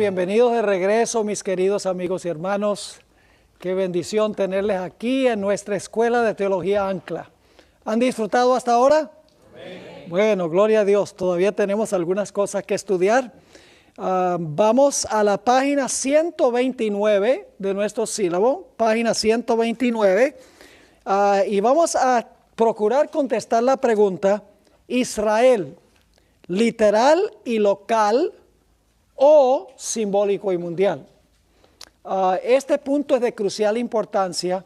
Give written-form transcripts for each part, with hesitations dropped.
bienvenidos de regreso, mis queridos amigos y hermanos. Qué bendición tenerles aquí en nuestra Escuela de Teología Ancla. ¿Han disfrutado hasta ahora? Amén. Bueno, gloria a Dios. Todavía tenemos algunas cosas que estudiar. Vamos a la página 129 de nuestro sílabo, página 129, y vamos a procurar contestar la pregunta: ¿Israel literal y local o simbólico y mundial? Este punto es de crucial importancia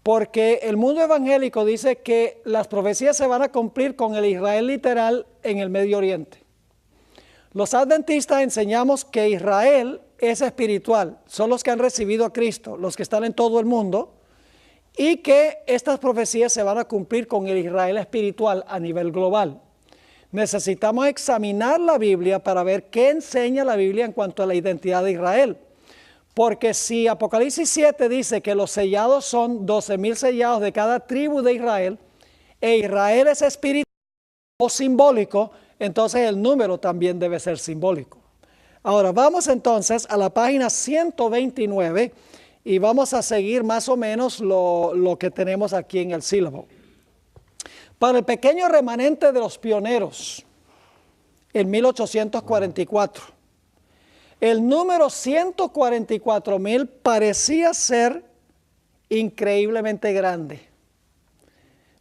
porque el mundo evangélico dice que las profecías se van a cumplir con el Israel literal en el Medio Oriente. Los adventistas enseñamos que Israel es espiritual, son los que han recibido a Cristo, los que están en todo el mundo, y que estas profecías se van a cumplir con el Israel espiritual a nivel global. Necesitamos examinar la Biblia para ver qué enseña la Biblia en cuanto a la identidad de Israel. Porque si Apocalipsis 7 dice que los sellados son 12,000 sellados de cada tribu de Israel, e Israel es espiritual o simbólico, entonces el número también debe ser simbólico. Ahora vamos entonces a la página 129 y vamos a seguir más o menos lo que tenemos aquí en el sílabo. Para el pequeño remanente de los pioneros, en 1844, el número 144,000 parecía ser increíblemente grande,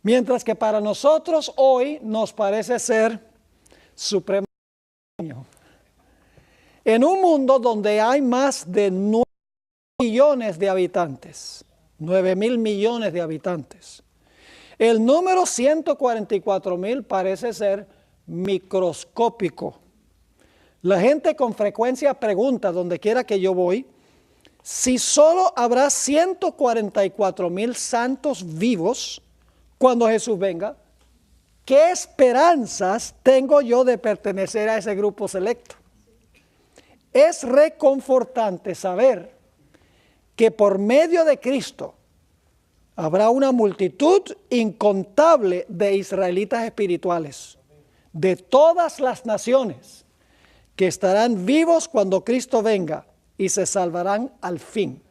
mientras que para nosotros hoy nos parece ser supremamente pequeño. En un mundo donde hay más de 9 millones de habitantes, 9,000 millones de habitantes, el número 144,000 parece ser microscópico. La gente con frecuencia pregunta, donde quiera que yo voy, si solo habrá 144,000 santos vivos cuando Jesús venga. ¿Qué esperanzas tengo yo de pertenecer a ese grupo selecto? Es reconfortante saber que por medio de Cristo habrá una multitud incontable de israelitas espirituales de todas las naciones que estarán vivos cuando Cristo venga y se salvarán al fin.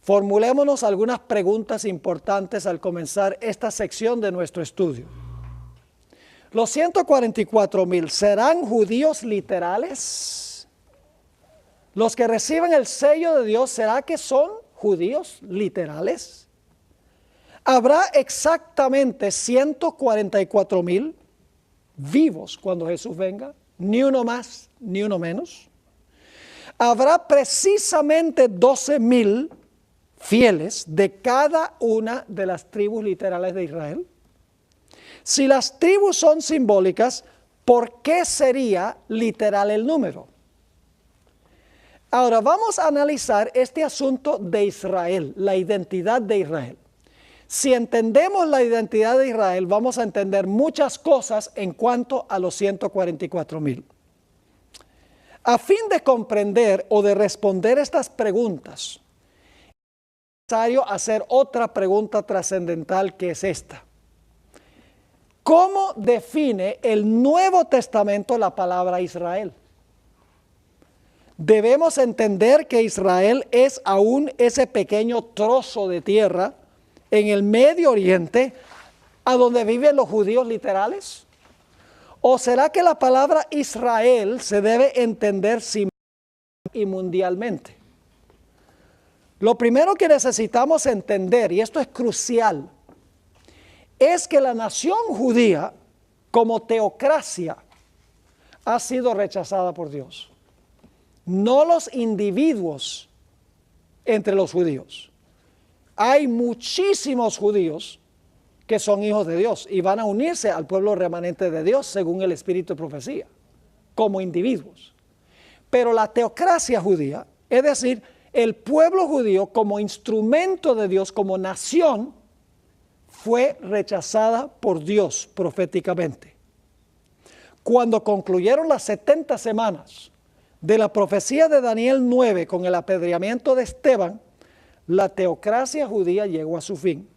Formulémonos algunas preguntas importantes al comenzar esta sección de nuestro estudio. ¿Los 144,000 serán judíos literales? ¿Los que reciben el sello de Dios, será que son judíos literales? ¿Habrá exactamente 144,000 vivos cuando Jesús venga? Ni uno más, ni uno menos. ¿Habrá precisamente 12,000 fieles de cada una de las tribus literales de Israel? Si las tribus son simbólicas, ¿por qué sería literal el número? Ahora vamos a analizar este asunto de Israel, la identidad de Israel. Si entendemos la identidad de Israel, vamos a entender muchas cosas en cuanto a los 144,000. A fin de comprender o de responder estas preguntas, es necesario hacer otra pregunta trascendental, que es esta: ¿cómo define el Nuevo Testamento la palabra Israel? Debemos entender que Israel es aún ese pequeño trozo de tierra en el Medio Oriente a donde viven los judíos literales. ¿O será que la palabra Israel se debe entender simbólicamente y mundialmente? Lo primero que necesitamos entender, y esto es crucial, es que la nación judía como teocracia ha sido rechazada por Dios, no los individuos entre los judíos. Hay muchísimos judíos que son hijos de Dios y van a unirse al pueblo remanente de Dios según el espíritu de profecía, como individuos. Pero la teocracia judía, es decir, el pueblo judío como instrumento de Dios, como nación, fue rechazada por Dios proféticamente. Cuando concluyeron las 70 semanas de la profecía de Daniel 9 con el apedreamiento de Esteban, la teocracia judía llegó a su fin.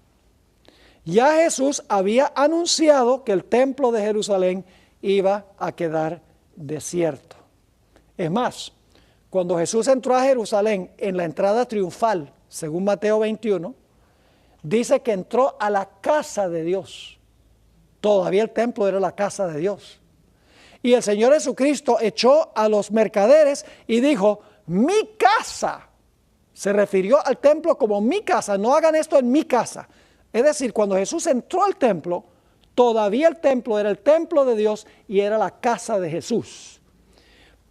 Ya Jesús había anunciado que el templo de Jerusalén iba a quedar desierto. Es más, cuando Jesús entró a Jerusalén en la entrada triunfal, según Mateo 21, dice que entró a la casa de Dios. Todavía el templo era la casa de Dios. Y el Señor Jesucristo echó a los mercaderes y dijo, mi casa. Se refirió al templo como mi casa, no hagan esto en mi casa. Es decir, cuando Jesús entró al templo, todavía el templo era el templo de Dios y era la casa de Jesús.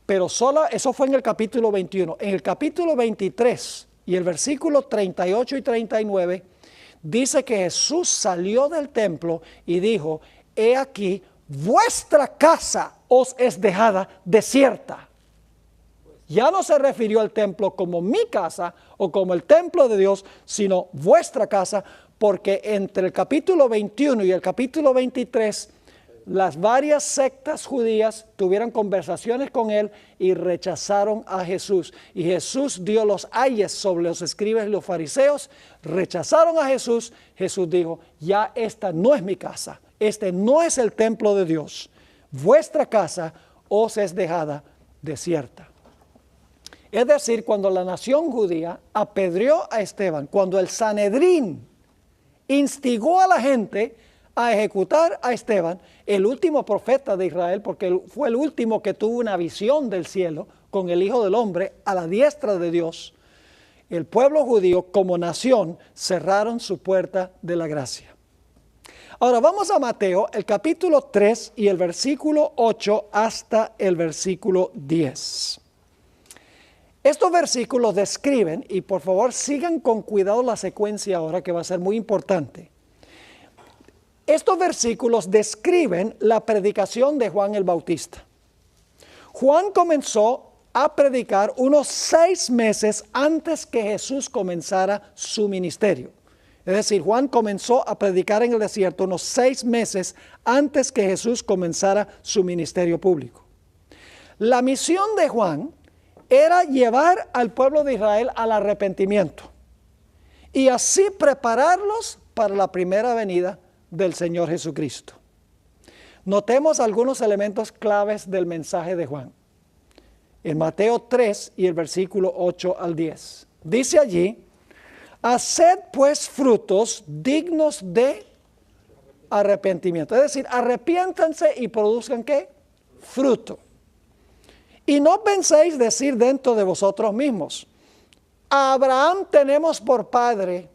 Pero solo eso fue en el capítulo 21. En el capítulo 23 y el versículo 38 y 39, dice que Jesús salió del templo y dijo, he aquí, vuestra casa os es dejada desierta. Ya no se refirió al templo como mi casa o como el templo de Dios, sino vuestra casa, porque entre el capítulo 21 y el capítulo 23, las varias sectas judías tuvieron conversaciones con él y rechazaron a Jesús. Y Jesús dio los ayes sobre los escribas y los fariseos, rechazaron a Jesús. Jesús dijo, ya esta no es mi casa, este no es el templo de Dios. Vuestra casa os es dejada desierta. Es decir, cuando la nación judía apedreó a Esteban, cuando el Sanedrín instigó a la gente a ejecutar a Esteban, el último profeta de Israel, porque fue el último que tuvo una visión del cielo con el Hijo del Hombre a la diestra de Dios, el pueblo judío como nación cerraron su puerta de la gracia. Ahora vamos a Mateo, el capítulo 3 y el versículo 8 hasta el versículo 10. Estos versículos describen, y por favor sigan con cuidado la secuencia ahora que va a ser muy importante. Estos versículos describen la predicación de Juan el Bautista. Juan comenzó a predicar unos 6 meses antes que Jesús comenzara su ministerio. Es decir, Juan comenzó a predicar en el desierto unos 6 meses antes que Jesús comenzara su ministerio público. La misión de Juan era llevar al pueblo de Israel al arrepentimiento y así prepararlos para la primera venida del Señor Jesucristo. Notemos algunos elementos claves del mensaje de Juan. En Mateo 3 y el versículo 8 al 10. Dice allí, haced pues frutos dignos de arrepentimiento. Es decir, arrepiéntanse y produzcan ¿qué? Fruto. Y no penséis decir dentro de vosotros mismos, a Abraham tenemos por padre,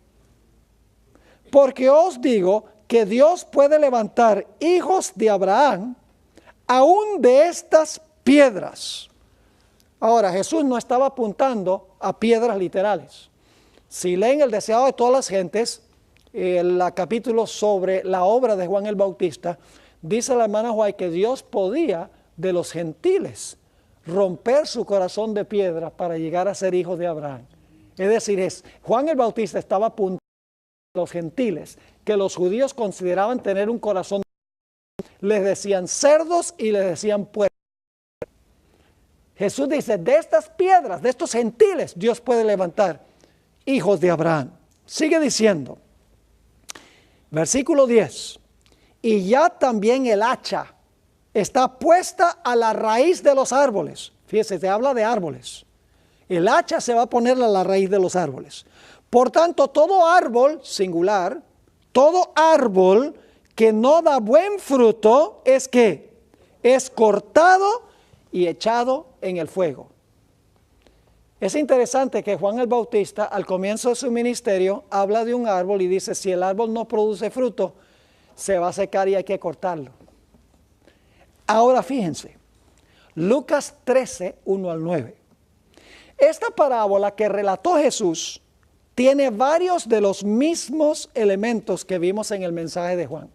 porque os digo que Dios puede levantar hijos de Abraham aún de estas piedras. Ahora, Jesús no estaba apuntando a piedras literales. Si leen el deseado de todas las gentes, el capítulo sobre la obra de Juan el Bautista, dice la hermana White que Dios podía de los gentiles romper su corazón de piedra para llegar a ser hijos de Abraham. Es decir, Juan el Bautista estaba apuntando a los gentiles, que los judíos consideraban tener un corazón, les decían cerdos y les decían puercos. Jesús dice, de estas piedras, de estos gentiles, Dios puede levantar hijos de Abraham. Sigue diciendo, versículo 10, y ya también el hacha está puesta a la raíz de los árboles. Fíjese, se habla de árboles. El hacha se va a poner a la raíz de los árboles. Por tanto, todo árbol, singular, todo árbol que no da buen fruto, es que es cortado y echado en el fuego. Es interesante que Juan el Bautista, al comienzo de su ministerio, habla de un árbol y dice, si el árbol no produce fruto, se va a secar y hay que cortarlo. Ahora fíjense, Lucas 13, 1 al 9. Esta parábola que relató Jesús tiene varios de los mismos elementos que vimos en el mensaje de Juan.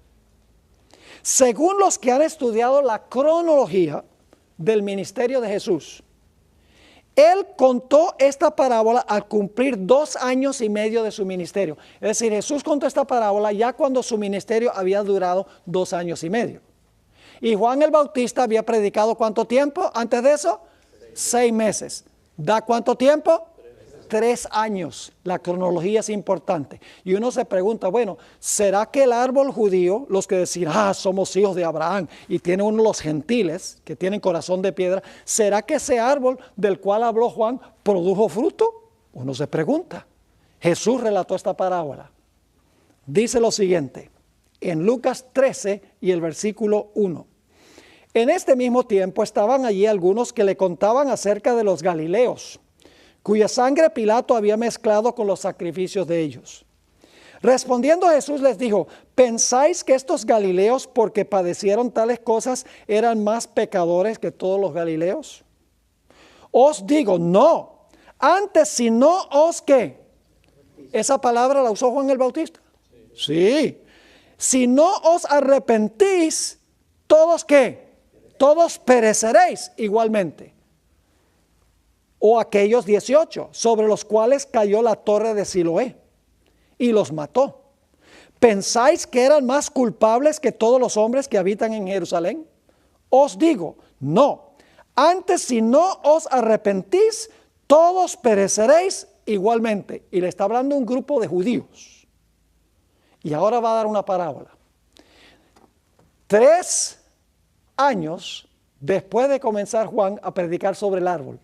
Según los que han estudiado la cronología del ministerio de Jesús, él contó esta parábola al cumplir 2 años y medio de su ministerio. Es decir, Jesús contó esta parábola ya cuando su ministerio había durado 2 años y medio. Y Juan el Bautista había predicado ¿cuánto tiempo antes de eso? 6 meses. ¿Da cuánto tiempo? 3 años. La cronología es importante. Y uno se pregunta, bueno, ¿será que el árbol judío, los que decían, somos hijos de Abraham, y tiene uno los gentiles, que tienen corazón de piedra, ¿será que ese árbol del cual habló Juan produjo fruto? Uno se pregunta. Jesús relató esta parábola. Dice lo siguiente, en Lucas 13 y el versículo 1. En este mismo tiempo estaban allí algunos que le contaban acerca de los galileos, cuya sangre Pilato había mezclado con los sacrificios de ellos. Respondiendo Jesús les dijo, ¿pensáis que estos galileos, porque padecieron tales cosas, eran más pecadores que todos los galileos? Os digo, no, antes si no os ¿qué? ¿Esa palabra la usó Juan el Bautista? Sí. Si no os arrepentís, ¿todos qué? Todos pereceréis igualmente. O aquellos 18, sobre los cuales cayó la torre de Siloé y los mató. ¿Pensáis que eran más culpables que todos los hombres que habitan en Jerusalén? Os digo, no. Antes si no os arrepentís, todos pereceréis igualmente. Y le está hablando un grupo de judíos. Y ahora va a dar una parábola. 3 años después de comenzar Juan a predicar sobre el árbol,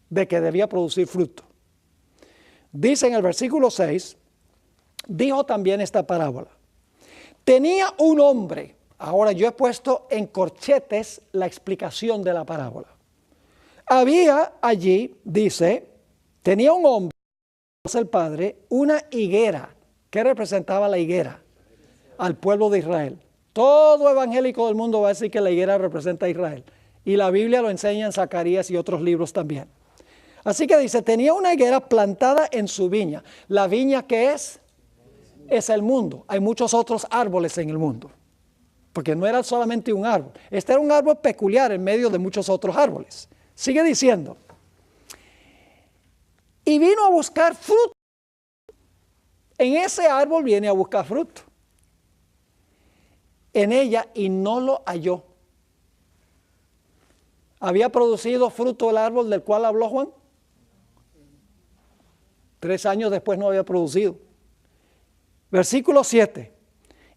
de que debía producir fruto. Dice en el versículo 6, dijo también esta parábola. Tenía un hombre, ahora yo he puesto en corchetes la explicación de la parábola. Había allí, dice, tenía un hombre, el padre, una higuera. ¿Qué representaba la higuera? Al pueblo de Israel. Todo evangélico del mundo va a decir que la higuera representa a Israel. Y la Biblia lo enseña en Zacarías y otros libros también. Así que dice, tenía una higuera plantada en su viña. ¿La viña qué es? Es el mundo. Hay muchos otros árboles en el mundo. Porque no era solamente un árbol. Este era un árbol peculiar en medio de muchos otros árboles. Sigue diciendo. Y vino a buscar fruto. En ese árbol viene a buscar fruto. En ella y no lo halló. ¿Había producido fruto el árbol del cual habló Juan? 3 años después no había producido. Versículo 7.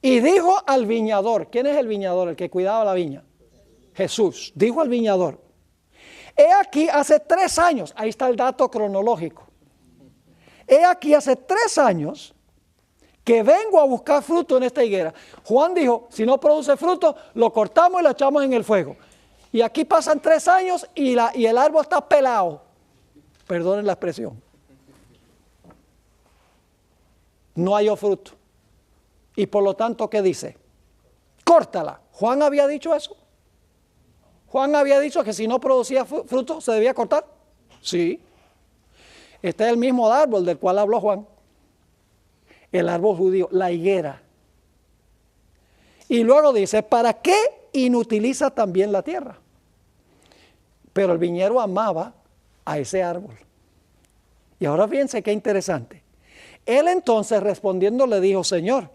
Y dijo al viñador, ¿quién es el viñador? El que cuidaba la viña. Jesús. Dijo al viñador, he aquí hace 3 años, ahí está el dato cronológico. He aquí hace 3 años que vengo a buscar fruto en esta higuera. Juan dijo, si no produce fruto, lo cortamos y lo echamos en el fuego. Y aquí pasan 3 años y el árbol está pelado. Perdonen la expresión. No halló fruto. Y por lo tanto, ¿qué dice? Córtala. ¿Juan había dicho eso? ¿Juan había dicho que si no producía fruto se debía cortar? Sí. Este es el mismo árbol del cual habló Juan. El árbol judío, la higuera. Y luego dice, ¿para qué inutiliza también la tierra? Pero el viñero amaba a ese árbol. Y ahora fíjense qué interesante. Él entonces respondiendo le dijo, Señor,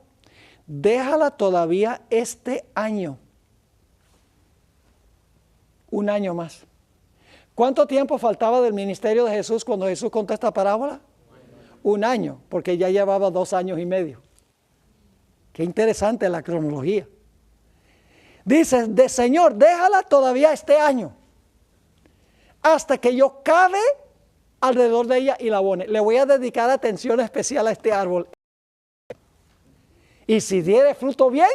déjala todavía este año. 1 año más. ¿Cuánto tiempo faltaba del ministerio de Jesús cuando Jesús contó esta parábola? 1 año, porque ya llevaba 2 años y medio. Qué interesante la cronología. Dice, Señor, déjala todavía este año, hasta que yo cabe alrededor de ella y la abone. Le voy a dedicar atención especial a este árbol. Y si diere fruto bien,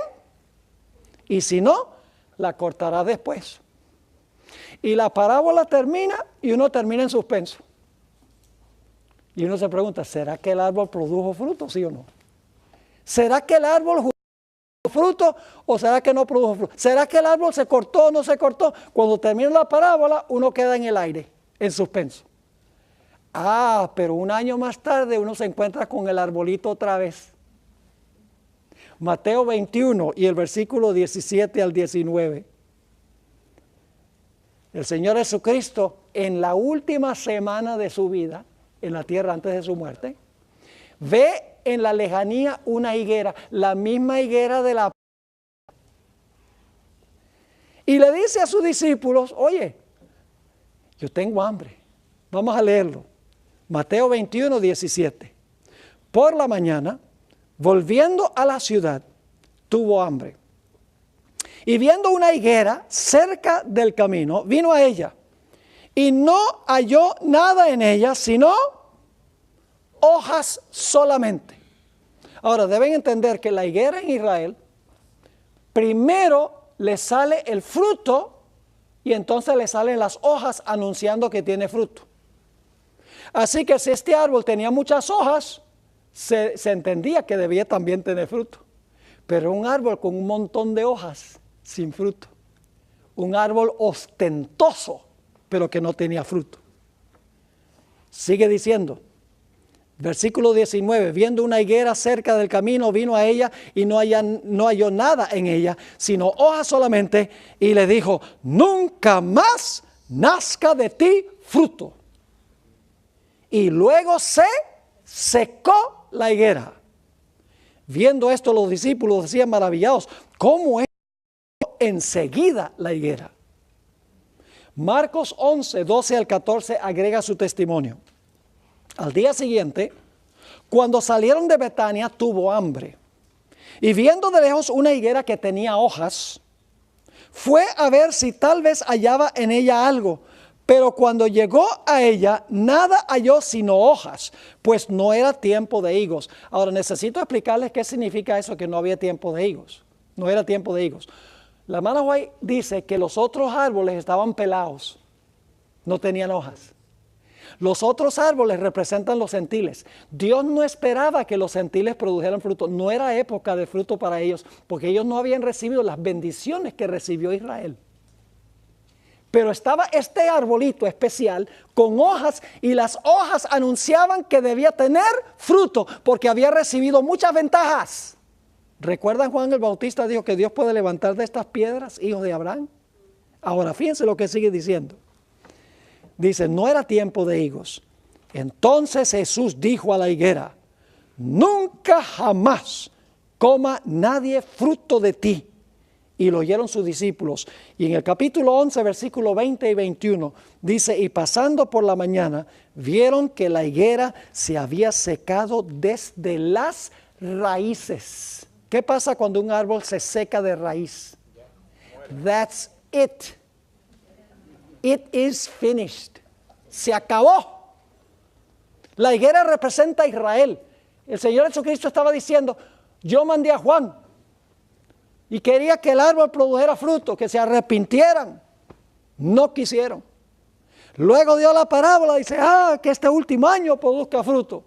y si no, la cortará después. Y la parábola termina y uno termina en suspenso. Y uno se pregunta, ¿será que el árbol produjo fruto, sí o no? ¿Será que el árbol produjo fruto o será que no produjo fruto? ¿Será que el árbol se cortó o no se cortó? Cuando termina la parábola, uno queda en el aire, en suspenso. Pero 1 año más tarde uno se encuentra con el arbolito otra vez. Mateo 21 y el versículo 17 al 19. El Señor Jesucristo, en la última semana de su vida, en la tierra antes de su muerte, ve en la lejanía una higuera, la misma higuera de la... Y le dice a sus discípulos, oye, yo tengo hambre, vamos a leerlo. Mateo 21, 17. Por la mañana, volviendo a la ciudad, tuvo hambre. Y viendo una higuera cerca del camino, vino a ella. Y no halló nada en ella, sino hojas solamente. Ahora, deben entender que la higuera en Israel, primero le sale el fruto y entonces le salen las hojas anunciando que tiene fruto. Así que si este árbol tenía muchas hojas, se entendía que debía también tener fruto. Pero un árbol con un montón de hojas, sin fruto. Un árbol ostentoso, pero que no tenía fruto. Sigue diciendo, versículo 19, viendo una higuera cerca del camino, vino a ella y no halló nada en ella, sino hojas solamente, y le dijo, nunca más nazca de ti fruto. Y luego se secó la higuera. Viendo esto, los discípulos decían maravillados, ¿cómo es enseguida la higuera? Marcos 11, 12 al 14 agrega su testimonio. Al día siguiente, cuando salieron de Betania, tuvo hambre. Y viendo de lejos una higuera que tenía hojas, fue a ver si tal vez hallaba en ella algo. Pero cuando llegó a ella, nada halló sino hojas, pues no era tiempo de higos. Ahora necesito explicarles qué significa eso, que no había tiempo de higos. No era tiempo de higos. La hermana White dice que los otros árboles estaban pelados, no tenían hojas. Los otros árboles representan los centiles. Dios no esperaba que los centiles produjeran fruto. No era época de fruto para ellos, porque ellos no habían recibido las bendiciones que recibió Israel. Pero estaba este arbolito especial con hojas y las hojas anunciaban que debía tener fruto porque había recibido muchas ventajas. ¿Recuerdan Juan el Bautista dijo que Dios puede levantar de estas piedras hijos de Abraham? Ahora fíjense lo que sigue diciendo. Dice, no era tiempo de higos. Entonces Jesús dijo a la higuera, nunca jamás coma nadie fruto de ti. Y lo oyeron sus discípulos. Y en el capítulo 11, versículo 20 y 21, dice, y pasando por la mañana, vieron que la higuera se había secado desde las raíces. ¿Qué pasa cuando un árbol se seca de raíz? That's it. It is finished. Se acabó. La higuera representa a Israel. El Señor Jesucristo estaba diciendo, yo mandé a Juan y quería que el árbol produjera fruto, que se arrepintieran. No quisieron. Luego dio la parábola y dice, que este último año produzca fruto.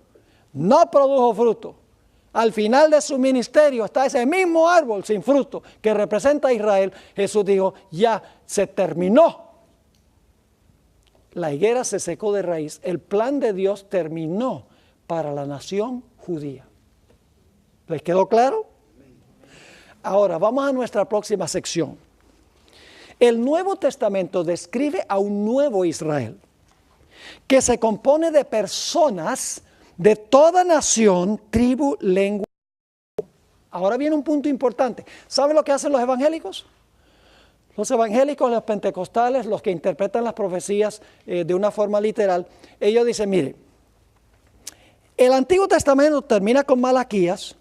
No produjo fruto. Al final de su ministerio está ese mismo árbol sin fruto que representa a Israel. Jesús dijo, ya se terminó. La higuera se secó de raíz. El plan de Dios terminó para la nación judía. ¿Les quedó claro? Ahora, vamos a nuestra próxima sección. El Nuevo Testamento describe a un nuevo Israel, que se compone de personas de toda nación, tribu, lengua. Ahora viene un punto importante. ¿Sabe lo que hacen los evangélicos? Los evangélicos, los pentecostales, los que interpretan las profecías de una forma literal, ellos dicen, mire, el Antiguo Testamento termina con Malaquías.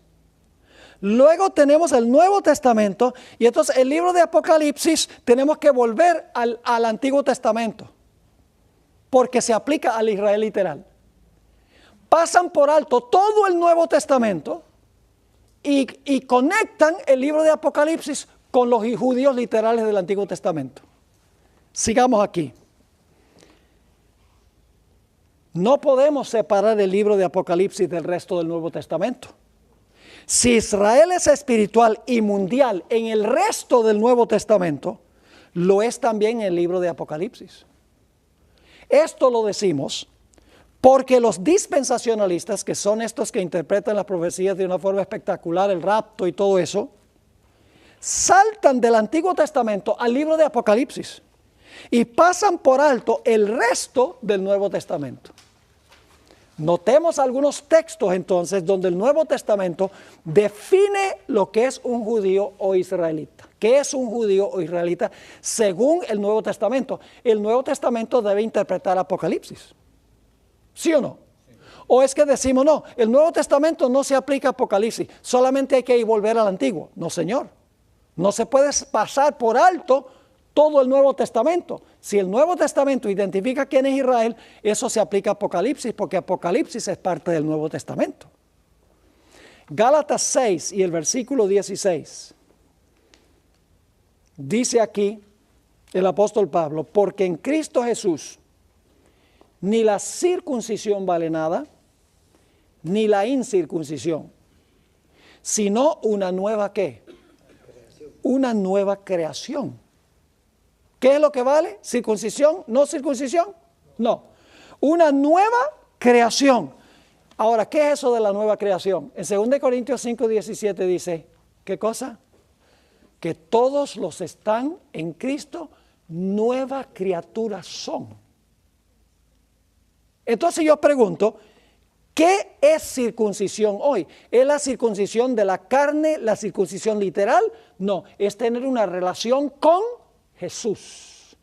Luego tenemos el Nuevo Testamento y entonces el libro de Apocalipsis tenemos que volver al Antiguo Testamento porque se aplica al Israel literal. Pasan por alto todo el Nuevo Testamento y conectan el libro de Apocalipsis con los judíos literales del Antiguo Testamento. Sigamos aquí. No podemos separar el libro de Apocalipsis del resto del Nuevo Testamento. Si Israel es espiritual y mundial en el resto del Nuevo Testamento, lo es también en el libro de Apocalipsis. Esto lo decimos porque los dispensacionalistas, que son estos que interpretan las profecías de una forma espectacular, el rapto y todo eso, saltan del Antiguo Testamento al libro de Apocalipsis y pasan por alto el resto del Nuevo Testamento. Notemos algunos textos entonces donde el Nuevo Testamento define lo que es un judío o israelita. ¿Qué es un judío o israelita según el Nuevo Testamento? El Nuevo Testamento debe interpretar Apocalipsis. ¿Sí o no? O es que decimos, no, el Nuevo Testamento no se aplica a Apocalipsis, solamente hay que volver al Antiguo. No, Señor. No se puede pasar por alto todo el Nuevo Testamento. Si el Nuevo Testamento identifica quién es Israel, eso se aplica a Apocalipsis, porque Apocalipsis es parte del Nuevo Testamento. Gálatas 6 y el versículo 16. Dice aquí el apóstol Pablo, porque en Cristo Jesús ni la circuncisión vale nada, ni la incircuncisión, sino una nueva ¿qué? Una nueva creación. ¿Qué es lo que vale? ¿Circuncisión? ¿No circuncisión? No. Una nueva creación. Ahora, ¿qué es eso de la nueva creación? En 2 Corintios 5, 17 dice, ¿qué cosa? Que todos los que están en Cristo, nueva criatura son. Entonces yo pregunto, ¿qué es circuncisión hoy? ¿Es la circuncisión de la carne, la circuncisión literal? No, es tener una relación con Jesús.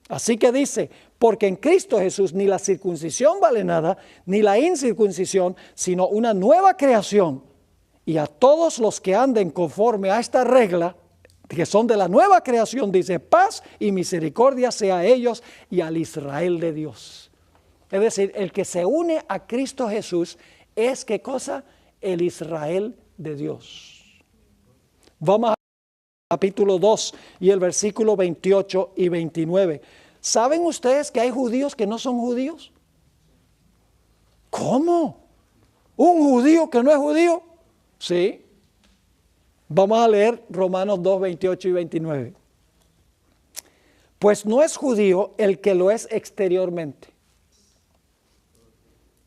Así que dice, porque en Cristo Jesús ni la circuncisión vale nada, ni la incircuncisión, sino una nueva creación. Y a todos los que anden conforme a esta regla, que son de la nueva creación, dice, paz y misericordia sea a ellos y al Israel de Dios. Es decir, el que se une a Cristo Jesús es, ¿qué cosa? El Israel de Dios. Vamos a capítulo 2 y el versículo 28 y 29. ¿Saben ustedes que hay judíos que no son judíos? ¿Cómo? ¿Un judío que no es judío? Sí. Vamos a leer Romanos 2, 28 y 29. Pues no es judío el que lo es exteriormente.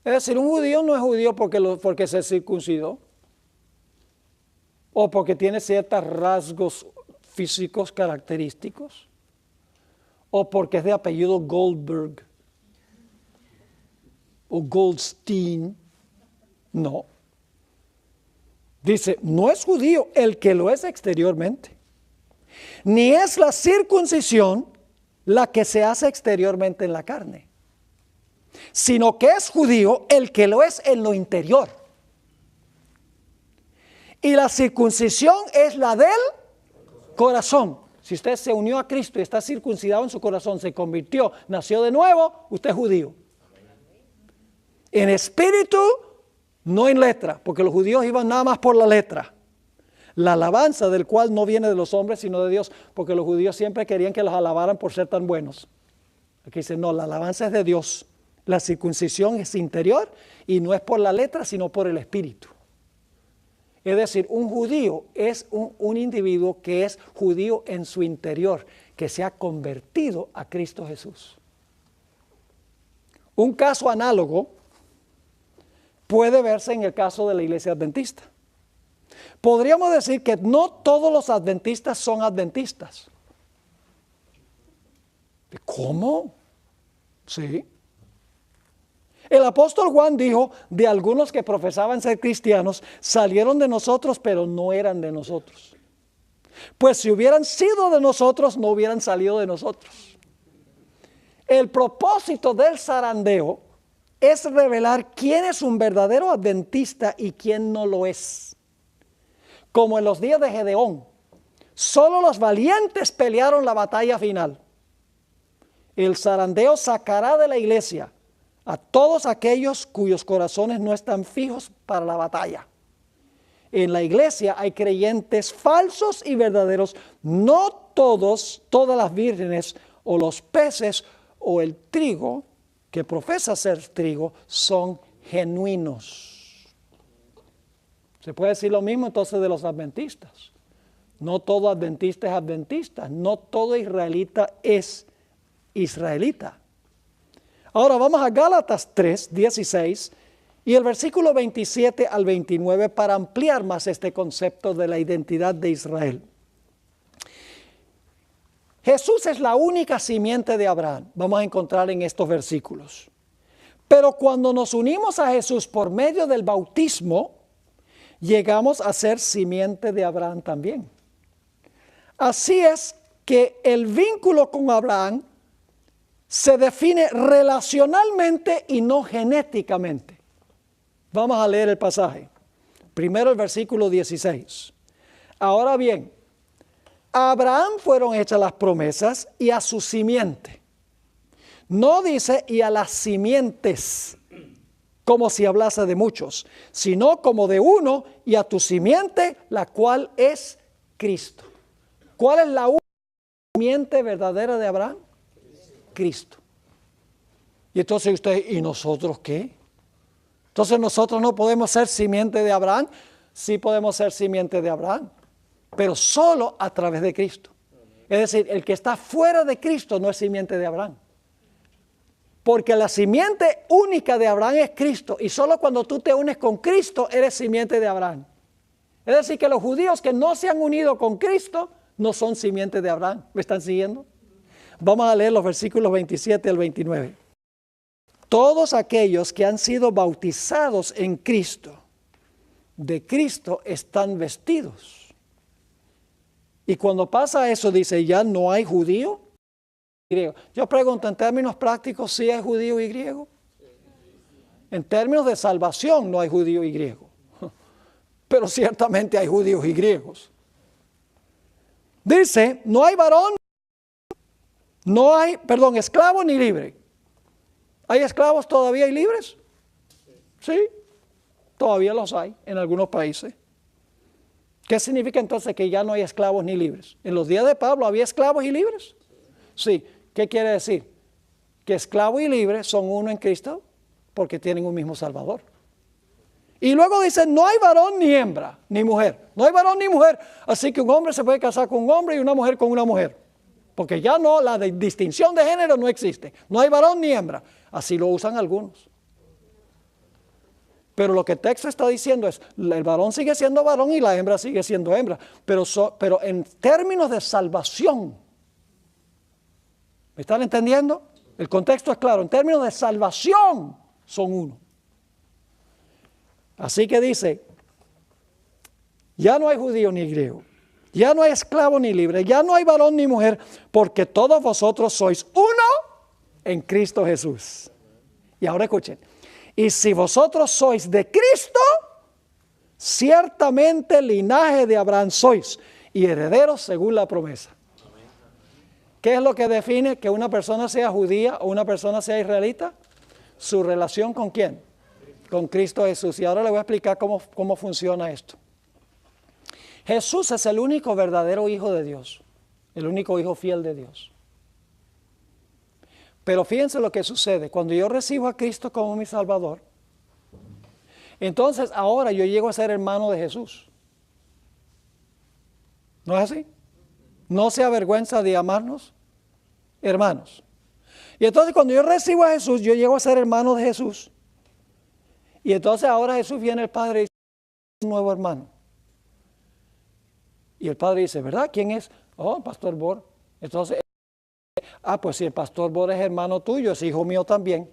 Es decir, un judío no es judío porque se circuncidó o porque tiene ciertos rasgos físicos característicos o porque es de apellido Goldberg o Goldstein. No. Dice, no es judío el que lo es exteriormente, ni es la circuncisión la que se hace exteriormente en la carne, sino que es judío el que lo es en lo interior. Y la circuncisión es la del corazón. Si usted se unió a Cristo y está circuncidado en su corazón, se convirtió, nació de nuevo, usted es judío. En espíritu, no en letra, porque los judíos iban nada más por la letra. La alabanza del cual no viene de los hombres, sino de Dios, porque los judíos siempre querían que los alabaran por ser tan buenos. Aquí dice, no, la alabanza es de Dios. La circuncisión es interior y no es por la letra, sino por el espíritu. Es decir, un judío es un individuo que es judío en su interior, que se ha convertido a Cristo Jesús. Un caso análogo puede verse en el caso de la iglesia adventista. Podríamos decir que no todos los adventistas son adventistas. ¿Cómo? Sí. El apóstol Juan dijo, de algunos que profesaban ser cristianos, salieron de nosotros, pero no eran de nosotros. Pues si hubieran sido de nosotros, no hubieran salido de nosotros. El propósito del zarandeo es revelar quién es un verdadero adventista y quién no lo es. Como en los días de Gedeón, solo los valientes pelearon la batalla final. El zarandeo sacará de la iglesia a todos aquellos cuyos corazones no están fijos para la batalla. En la iglesia hay creyentes falsos y verdaderos, no todas las vírgenes o los peces o el trigo que profesa ser trigo son genuinos. Se puede decir lo mismo entonces de los adventistas. No todo adventista es adventista, no todo israelita es israelita. Ahora vamos a Gálatas 3, 16 y el versículo 27 al 29 para ampliar más este concepto de la identidad de Israel. Jesús es la única simiente de Abraham, vamos a encontrar en estos versículos. Pero cuando nos unimos a Jesús por medio del bautismo, llegamos a ser simiente de Abraham también. Así es que el vínculo con Abraham se define relacionalmente y no genéticamente. Vamos a leer el pasaje. Primero el versículo 16. Ahora bien, a Abraham fueron hechas las promesas y a su simiente. No dice y a las simientes, como si hablase de muchos, sino como de uno y a tu simiente, la cual es Cristo. ¿Cuál es la simiente verdadera de Abraham? Cristo. Y entonces usted, ¿y nosotros qué? Entonces nosotros no podemos ser simiente de Abraham. Sí podemos ser simiente de Abraham, pero solo a través de Cristo. Es decir, el que está fuera de Cristo no es simiente de Abraham. Porque la simiente única de Abraham es Cristo, y solo cuando tú te unes con Cristo eres simiente de Abraham. Es decir, que los judíos que no se han unido con Cristo no son simiente de Abraham. ¿Me están siguiendo? Vamos a leer los versículos 27 al 29. Todos aquellos que han sido bautizados en Cristo, de Cristo están vestidos. Y cuando pasa eso, dice, ya no hay judío y griego. Yo pregunto, en términos prácticos, ¿sí hay judío y griego? En términos de salvación no hay judío y griego. Pero ciertamente hay judíos y griegos. Dice, no hay varón, esclavo ni libre. ¿Hay esclavos todavía y libres? Sí, todavía los hay en algunos países. ¿Qué significa entonces que ya no hay esclavos ni libres? En los días de Pablo, ¿había esclavos y libres? Sí. ¿Qué quiere decir? Que esclavo y libre son uno en Cristo porque tienen un mismo Salvador. Y luego dice, no hay varón ni hembra, ni mujer. No hay varón ni mujer. Así que un hombre se puede casar con un hombre y una mujer con una mujer. Porque ya no, la distinción de género no existe. No hay varón ni hembra. Así lo usan algunos. Pero lo que el texto está diciendo es, el varón sigue siendo varón y la hembra sigue siendo hembra. Pero en términos de salvación, ¿me están entendiendo? El contexto es claro. En términos de salvación, son uno. Así que dice, ya no hay judío ni griego, ya no hay esclavo ni libre, ya no hay varón ni mujer, porque todos vosotros sois uno en Cristo Jesús. Y ahora escuchen, y si vosotros sois de Cristo, ciertamente linaje de Abraham sois y herederos según la promesa. ¿Qué es lo que define que una persona sea judía o una persona sea israelita? Su relación con ¿quién? Con Cristo Jesús. Y ahora le voy a explicar cómo funciona esto. Jesús es el único verdadero hijo de Dios, el único hijo fiel de Dios. Pero fíjense lo que sucede. Cuando yo recibo a Cristo como mi Salvador, entonces ahora yo llego a ser hermano de Jesús. ¿No es así? No se avergüenza de llamarnos hermanos. Y entonces cuando yo recibo a Jesús, yo llego a ser hermano de Jesús. Y entonces ahora Jesús viene el Padre y dice, un nuevo hermano. Y el Padre dice, ¿verdad? ¿Quién es? Oh, Pastor Bor. Entonces, pues si el Pastor Bor es hermano tuyo, es hijo mío también.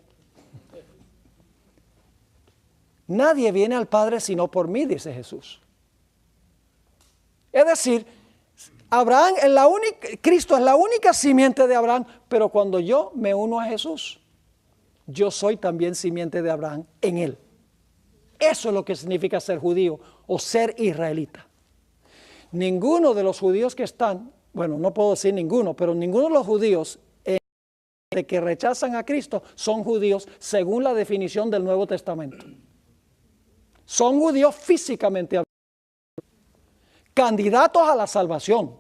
Nadie viene al Padre sino por mí, dice Jesús. Es decir, Abraham es Cristo es la única simiente de Abraham, pero cuando yo me uno a Jesús, yo soy también simiente de Abraham en él. Eso es lo que significa ser judío o ser israelita. Ninguno de los judíos que están, bueno, no puedo decir ninguno, pero ninguno de los judíos que rechazan a Cristo son judíos según la definición del Nuevo Testamento. Son judíos físicamente hablando, candidatos a la salvación,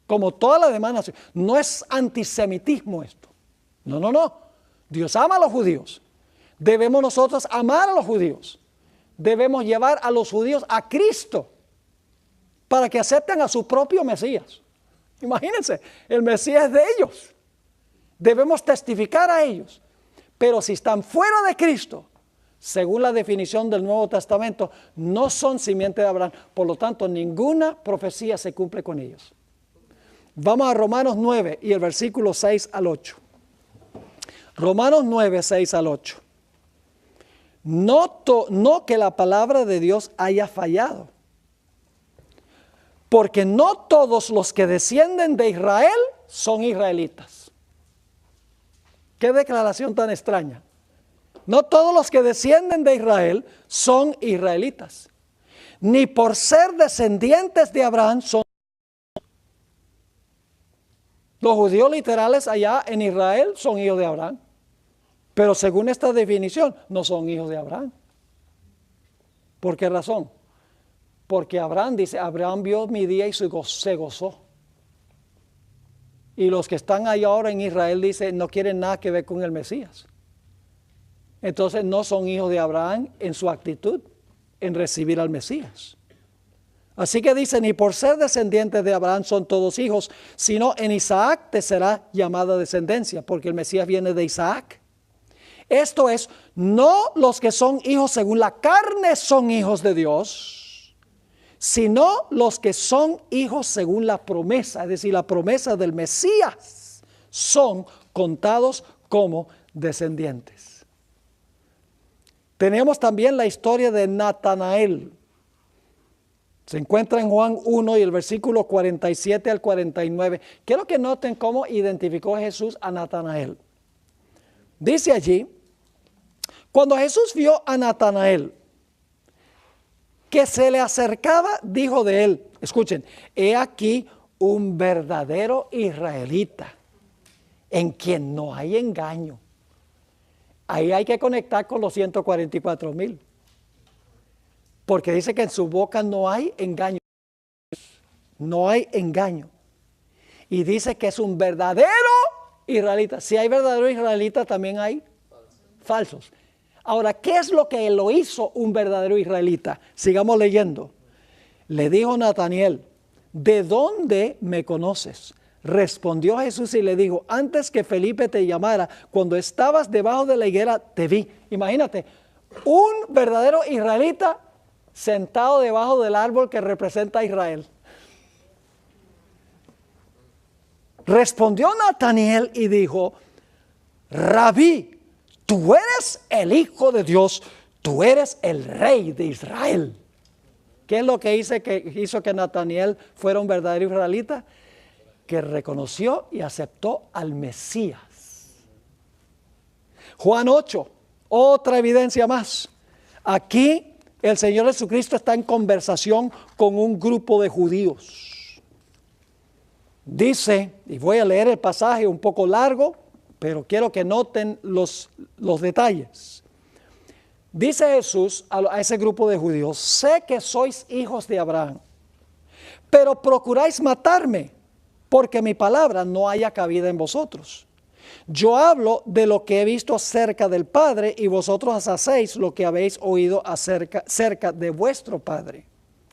como todas las demás naciones. No es antisemitismo esto. No. Dios ama a los judíos. Debemos nosotros amar a los judíos. Debemos llevar a los judíos a Cristo para que acepten a su propio Mesías. Imagínense, el Mesías es de ellos. Debemos testificar a ellos. Pero si están fuera de Cristo, según la definición del Nuevo Testamento, no son simiente de Abraham. Por lo tanto, ninguna profecía se cumple con ellos. Vamos a Romanos 9 y el versículo 6 al 8. Romanos 9, 6 al 8. No que la palabra de Dios haya fallado, porque no todos los que descienden de Israel son israelitas. Qué declaración tan extraña. No todos los que descienden de Israel son israelitas, ni por ser descendientes de Abraham son. Los judíos literales allá en Israel son hijos de Abraham, pero según esta definición no son hijos de Abraham. ¿Por qué razón? Porque Abraham dice, Abraham vio mi día y se gozó. Y los que están ahí ahora en Israel dicen, no quieren nada que ver con el Mesías. Entonces no son hijos de Abraham en su actitud en recibir al Mesías. Así que dice, ni por ser descendientes de Abraham son todos hijos, sino en Isaac te será llamada descendencia, porque el Mesías viene de Isaac. Esto es, no los que son hijos según la carne son hijos de Dios, sino los que son hijos según la promesa, es decir, la promesa del Mesías, son contados como descendientes. Tenemos también la historia de Natanael. Se encuentra en Juan 1 y el versículo 47 al 49. Quiero que noten cómo identificó Jesús a Natanael. Dice allí, cuando Jesús vio a Natanael que se le acercaba, dijo de él, escuchen, he aquí un verdadero israelita en quien no hay engaño. Ahí hay que conectar con los 144,000. Porque dice que en su boca no hay engaño. No hay engaño. Y dice que es un verdadero israelita. Si hay verdadero israelita, también hay falsos. Ahora, ¿qué es lo que lo hizo un verdadero israelita? Sigamos leyendo. Le dijo Natanael, ¿de dónde me conoces? Respondió Jesús y le dijo, antes que Felipe te llamara, cuando estabas debajo de la higuera, te vi. Imagínate, un verdadero israelita sentado debajo del árbol que representa a Israel. Respondió Natanael y dijo, Rabí, tú eres el Hijo de Dios, tú eres el Rey de Israel. ¿Qué es lo que hizo que Natanael fuera un verdadero israelita? Que reconoció y aceptó al Mesías. Juan 8, otra evidencia más. Aquí el Señor Jesucristo está en conversación con un grupo de judíos. Dice, y voy a leer el pasaje un poco largo, pero quiero que noten los detalles. Dice Jesús a ese grupo de judíos, sé que sois hijos de Abraham, pero procuráis matarme, porque mi palabra no haya cabida en vosotros. Yo hablo de lo que he visto acerca del Padre y vosotros hacéis lo que habéis oído cerca de vuestro Padre.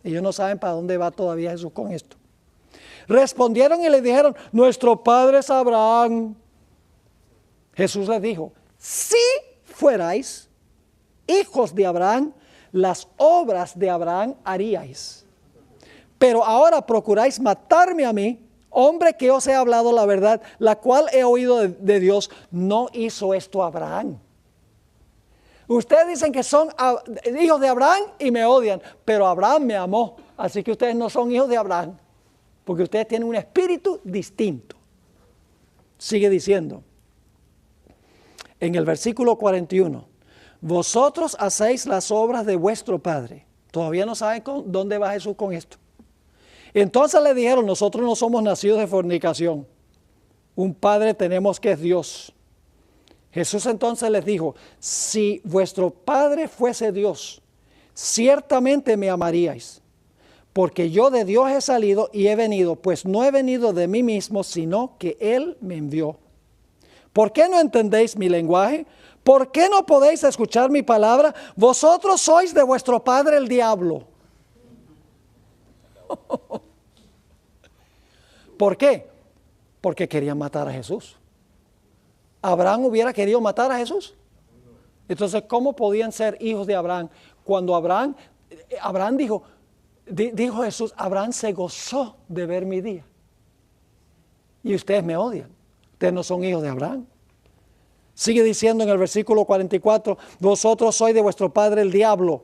Ellos no saben para dónde va todavía Jesús con esto. Respondieron y le dijeron, nuestro Padre es Abraham. Jesús les dijo, si fuerais hijos de Abraham, las obras de Abraham haríais. Pero ahora procuráis matarme a mí, hombre que os he hablado la verdad, la cual he oído de Dios. No hizo esto Abraham. Ustedes dicen que son hijos de Abraham y me odian, pero Abraham me amó. Así que ustedes no son hijos de Abraham, porque ustedes tienen un espíritu distinto. Sigue diciendo, en el versículo 41, vosotros hacéis las obras de vuestro padre. Todavía no saben dónde va Jesús con esto. Entonces le dijeron, nosotros no somos nacidos de fornicación. Un padre tenemos que es Dios. Jesús entonces les dijo, si vuestro padre fuese Dios, ciertamente me amaríais, porque yo de Dios he salido y he venido, pues no he venido de mí mismo, sino que Él me envió. ¿Por qué no entendéis mi lenguaje? ¿Por qué no podéis escuchar mi palabra? Vosotros sois de vuestro padre el diablo. ¿Por qué? Porque querían matar a Jesús. ¿Abraham hubiera querido matar a Jesús? Entonces, ¿cómo podían ser hijos de Abraham? Cuando Abraham dijo Jesús, Abraham se gozó de ver mi día. Y ustedes me odian. Ustedes no son hijos de Abraham. Sigue diciendo en el versículo 44, vosotros sois de vuestro padre el diablo,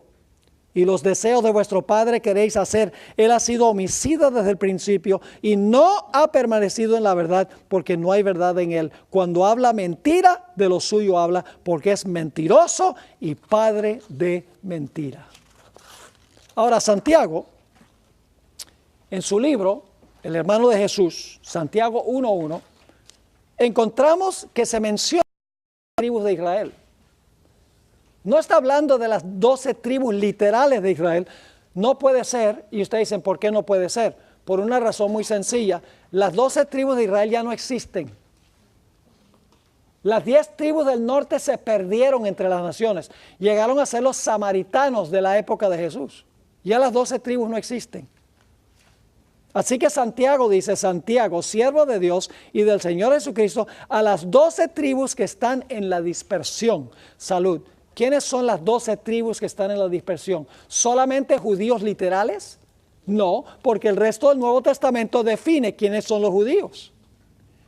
y los deseos de vuestro padre queréis hacer. Él ha sido homicida desde el principio y no ha permanecido en la verdad, porque no hay verdad en él. Cuando habla mentira, de lo suyo habla, porque es mentiroso y padre de mentira. Ahora, Santiago, en su libro, el hermano de Jesús, Santiago 1:1, encontramos que se menciona las tribus de Israel. No está hablando de las 12 tribus literales de Israel. No puede ser, y ustedes dicen, ¿por qué no puede ser? Por una razón muy sencilla. Las 12 tribus de Israel ya no existen. Las 10 tribus del norte se perdieron entre las naciones. Llegaron a ser los samaritanos de la época de Jesús. Ya las 12 tribus no existen. Así que Santiago dice, Santiago, siervo de Dios y del Señor Jesucristo, a las 12 tribus que están en la dispersión. Salud. ¿Quiénes son las 12 tribus que están en la dispersión? ¿Solamente judíos literales? No, porque el resto del Nuevo Testamento define quiénes son los judíos.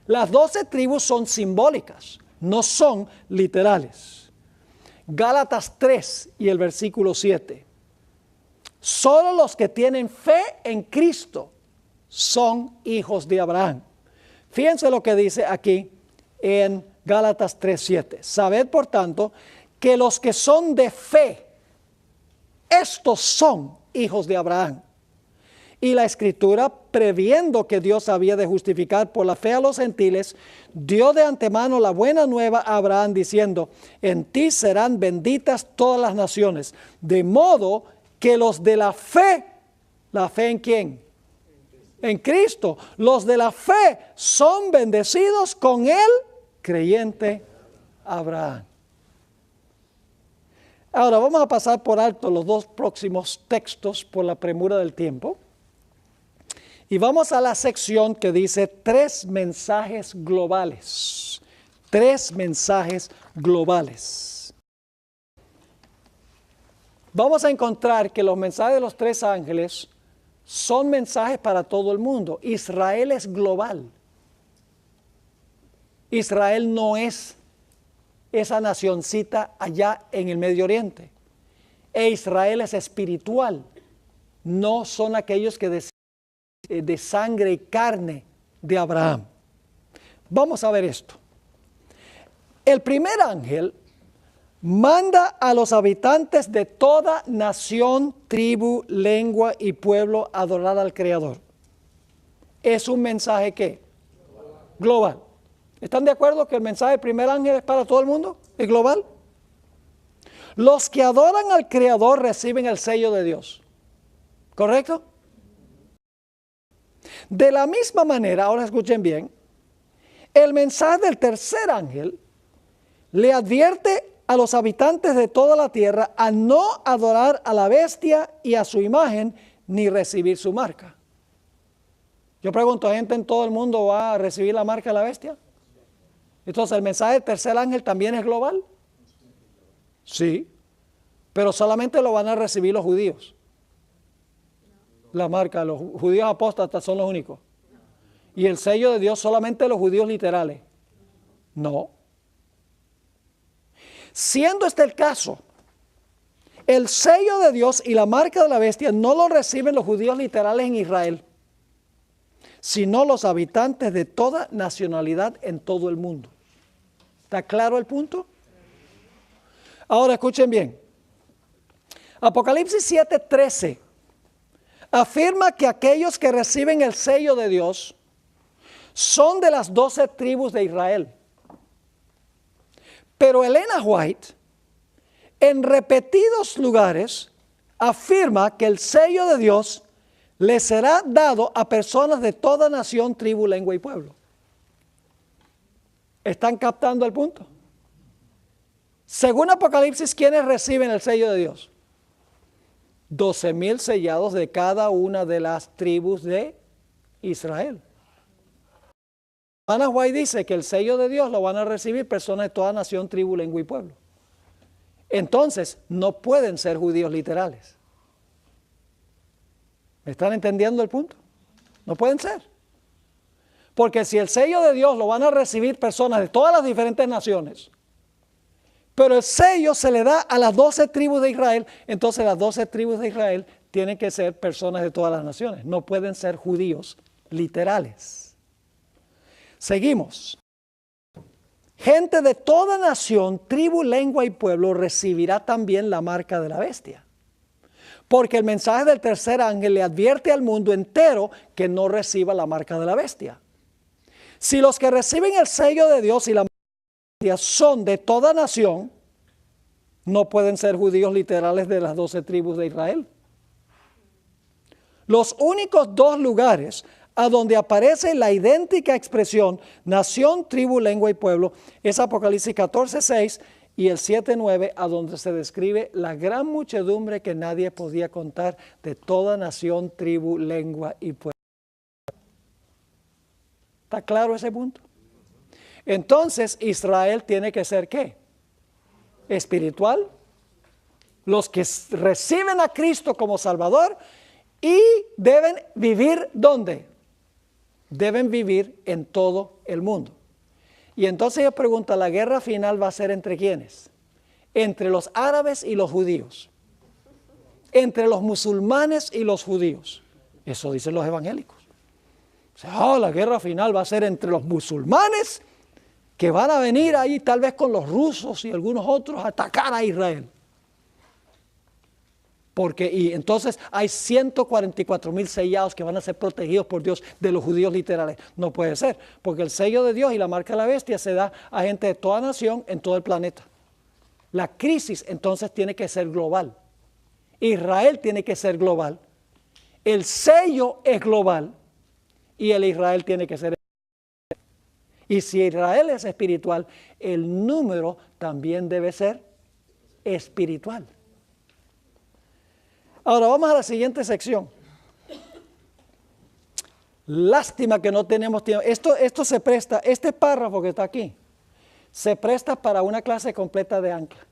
Las 12 tribus son simbólicas, no son literales. Gálatas 3 y el versículo 7. Solo los que tienen fe en Cristo son hijos de Abraham. Fíjense lo que dice aquí en Gálatas 3:7. Sabed, por tanto, que los que son de fe, estos son hijos de Abraham. Y la Escritura, previendo que Dios había de justificar por la fe a los gentiles, dio de antemano la buena nueva a Abraham, diciendo, en ti serán benditas todas las naciones. De modo que los de la fe ¿en quién? En Cristo. Los de la fe son bendecidos con el creyente Abraham. Ahora vamos a pasar por alto los dos próximos textos por la premura del tiempo. Y vamos a la sección que dice 3 mensajes globales. 3 mensajes globales. Vamos a encontrar que los mensajes de los 3 ángeles son mensajes para todo el mundo. Israel es global. Israel no es esa nacioncita allá en el Medio Oriente. E Israel es espiritual. No son aquellos que de sangre y carne de Abraham. Vamos a ver esto. El primer ángel manda a los habitantes de toda nación, tribu, lengua y pueblo a adorar al Creador. ¿Es un mensaje qué? Global. ¿Están de acuerdo que el mensaje del primer ángel es para todo el mundo? ¿Es global? Los que adoran al Creador reciben el sello de Dios. ¿Correcto? De la misma manera, ahora escuchen bien, el mensaje del tercer ángel le advierte a los habitantes de toda la tierra a no adorar a la bestia y a su imagen, ni recibir su marca. Yo pregunto, ¿gente en todo el mundo va a recibir la marca de la bestia? Entonces, ¿el mensaje del tercer ángel también es global? Sí, pero solamente lo van a recibir los judíos. La marca, los judíos apóstatas son los únicos. Y el sello de Dios solamente los judíos literales. No. Siendo este el caso, el sello de Dios y la marca de la bestia no lo reciben los judíos literales en Israel, sino los habitantes de toda nacionalidad en todo el mundo. ¿Está claro el punto? Ahora escuchen bien. Apocalipsis 7:13 afirma que aquellos que reciben el sello de Dios son de las 12 tribus de Israel. Pero Elena White, en repetidos lugares, afirma que el sello de Dios le será dado a personas de toda nación, tribu, lengua y pueblo. ¿Están captando el punto? Según Apocalipsis, ¿quiénes reciben el sello de Dios? 12,000 sellados de cada una de las tribus de Israel. Elena White dice que el sello de Dios lo van a recibir personas de toda nación, tribu, lengua y pueblo. Entonces, no pueden ser judíos literales. ¿Me están entendiendo el punto? No pueden ser. Porque si el sello de Dios lo van a recibir personas de todas las diferentes naciones, Pero el sello se le da a las 12 tribus de Israel. Entonces las 12 tribus de Israel tienen que ser personas de todas las naciones. No pueden ser judíos literales. Seguimos. Gente de toda nación, tribu, lengua y pueblo recibirá también la marca de la bestia. Porque el mensaje del tercer ángel le advierte al mundo entero que no reciba la marca de la bestia. Si los que reciben el sello de Dios y la marca de la bestia son de toda nación, no pueden ser judíos literales de las 12 tribus de Israel. Los únicos dos lugares a donde aparece la idéntica expresión nación, tribu, lengua y pueblo es Apocalipsis 14:6 y el 7:9, a donde se describe la gran muchedumbre que nadie podía contar de toda nación, tribu, lengua y pueblo. ¿Está claro ese punto? Entonces Israel tiene que ser ¿qué? Espiritual. Los que reciben a Cristo como Salvador y deben vivir ¿dónde? Deben vivir en todo el mundo. Y entonces yo pregunto, ¿la guerra final va a ser entre quiénes? Entre los árabes y los judíos. Entre los musulmanes y los judíos. Eso dicen los evangélicos. O sea, la guerra final va a ser entre los musulmanes que van a venir ahí tal vez con los rusos y algunos otros a atacar a Israel. Y entonces hay 144,000 sellados que van a ser protegidos por Dios de los judíos literales. No puede ser, porque el sello de Dios y la marca de la bestia se da a gente de toda nación en todo el planeta. La crisis entonces tiene que ser global. Israel tiene que ser global. El sello es global y el Israel tiene que ser espiritual. Y si Israel es espiritual, el número también debe ser espiritual. Ahora vamos a la siguiente sección. Lástima que no tenemos tiempo. Esto se presta, este párrafo que está aquí, se presta para una clase completa de ancla,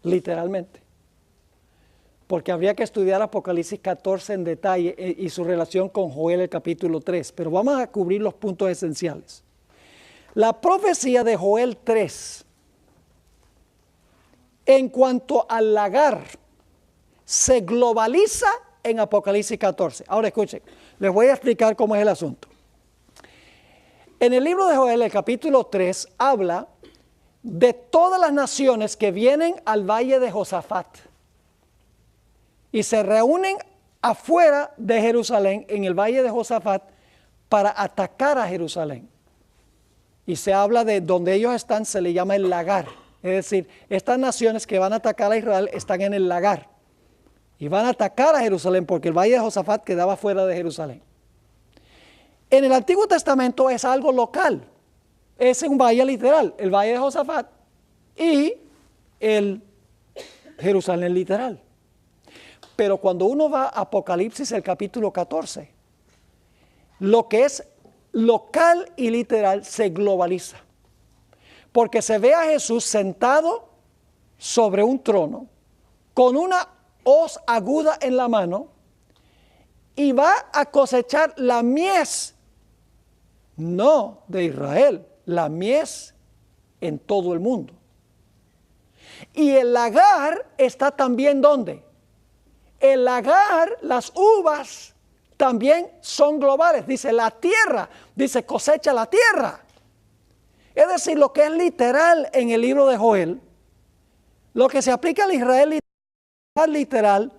literalmente. Porque habría que estudiar Apocalipsis 14 en detalle y su relación con Joel el capítulo 3. Pero vamos a cubrir los puntos esenciales. La profecía de Joel 3, en cuanto al lagar, se globaliza en Apocalipsis 14. Ahora escuchen, les voy a explicar cómo es el asunto. En el libro de Joel, el capítulo 3, habla de todas las naciones que vienen al valle de Josafat y se reúnen afuera de Jerusalén, en el valle de Josafat, para atacar a Jerusalén. Y se habla de donde ellos están, se le llama el lagar. Es decir, estas naciones que van a atacar a Israel están en el lagar. Y van a atacar a Jerusalén porque el valle de Josafat quedaba fuera de Jerusalén. En el Antiguo Testamento es algo local. Es un valle literal, el valle de Josafat y el Jerusalén literal. Pero cuando uno va a Apocalipsis, el capítulo 14, lo que es local y literal se globaliza. Porque se ve a Jesús sentado sobre un trono con una hoz aguda en la mano y va a cosechar la mies, no de Israel, la mies en todo el mundo. Y el lagar está también ¿dónde? El lagar, las uvas también son globales. Dice la tierra, dice cosecha la tierra. Es decir, lo que es literal en el libro de Joel, lo que se aplica al Israel literal,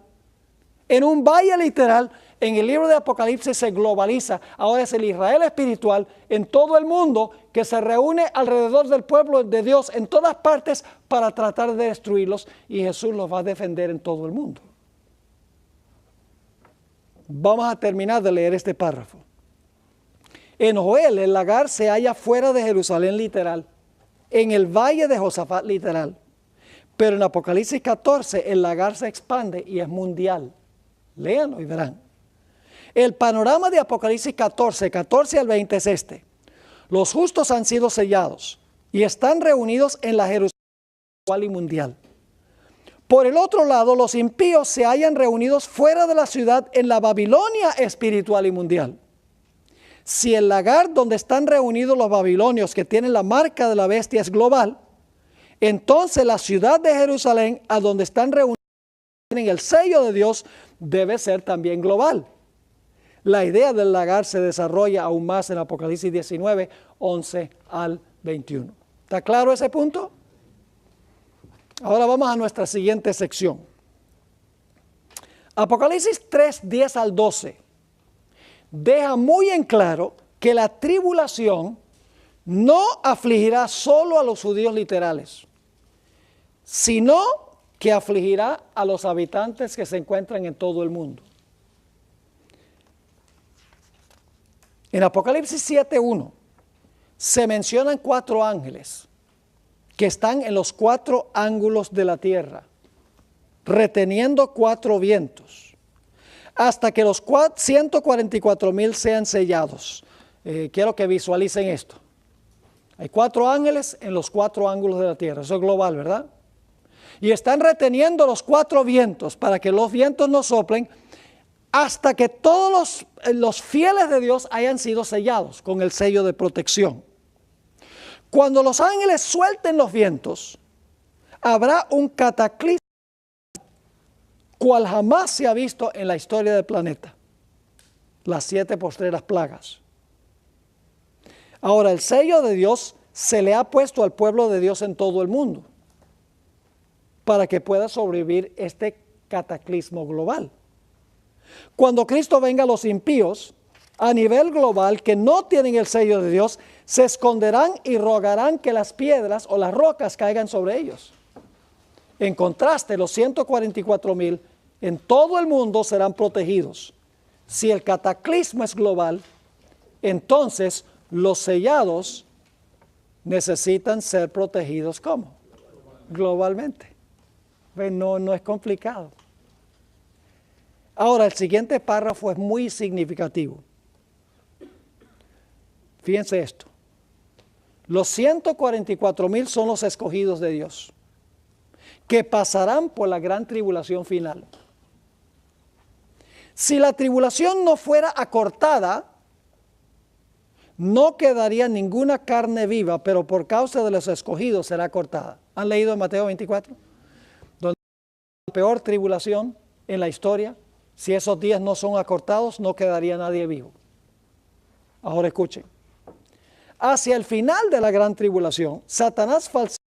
en un valle literal, en el libro de Apocalipsis se globaliza. Ahora es el Israel espiritual en todo el mundo que se reúne alrededor del pueblo de Dios en todas partes para tratar de destruirlos, y Jesús los va a defender en todo el mundo. Vamos a terminar de leer este párrafo. En Joel el lagar se halla fuera de Jerusalén literal, en el valle de Josafat literal. Pero en Apocalipsis 14 el lagar se expande y es mundial. Léanlo y verán. El panorama de Apocalipsis 14 al 20 es este. Los justos han sido sellados y están reunidos en la Jerusalén espiritual y mundial. Por el otro lado, los impíos se hallan reunidos fuera de la ciudad en la Babilonia espiritual y mundial. Si el lagar donde están reunidos los babilonios que tienen la marca de la bestia es global, Entonces la ciudad de Jerusalén, a donde están reunidos en el sello de Dios, debe ser también global. La idea del lagar se desarrolla aún más en Apocalipsis 19, 11 al 21. ¿Está claro ese punto? Ahora vamos a nuestra siguiente sección. Apocalipsis 3, 10 al 12 deja muy en claro que la tribulación no afligirá solo a los judíos literales, sino que afligirá a los habitantes que se encuentran en todo el mundo. En Apocalipsis 7:1 se mencionan 4 ángeles que están en los 4 ángulos de la tierra, reteniendo 4 vientos, hasta que los 144,000 sean sellados. Quiero que visualicen esto. Hay 4 ángeles en los 4 ángulos de la tierra, eso es global, ¿verdad? Y están reteniendo los 4 vientos para que los vientos no soplen hasta que todos los fieles de Dios hayan sido sellados con el sello de protección. Cuando los ángeles suelten los vientos, habrá un cataclismo cual jamás se ha visto en la historia del planeta. Las 7 postreras plagas. Ahora, el sello de Dios se le ha puesto al pueblo de Dios en todo el mundo para que pueda sobrevivir este cataclismo global. Cuando Cristo venga, los impíos a nivel global que no tienen el sello de Dios se esconderán y rogarán que las piedras o las rocas caigan sobre ellos. En contraste, los 144,000 en todo el mundo serán protegidos. Si el cataclismo es global, entonces los sellados necesitan ser protegidos ¿cómo? Globalmente. No es complicado. Ahora, el siguiente párrafo es muy significativo. Fíjense esto. Los 144,000 son los escogidos de Dios, que pasarán por la gran tribulación final. Si la tribulación no fuera acortada, no quedaría ninguna carne viva, pero por causa de los escogidos será cortada. ¿Han leído en Mateo 24? Donde la peor tribulación en la historia. Si esos días no son acortados, no quedaría nadie vivo. Ahora escuchen. Hacia el final de la gran tribulación, Satanás falsifica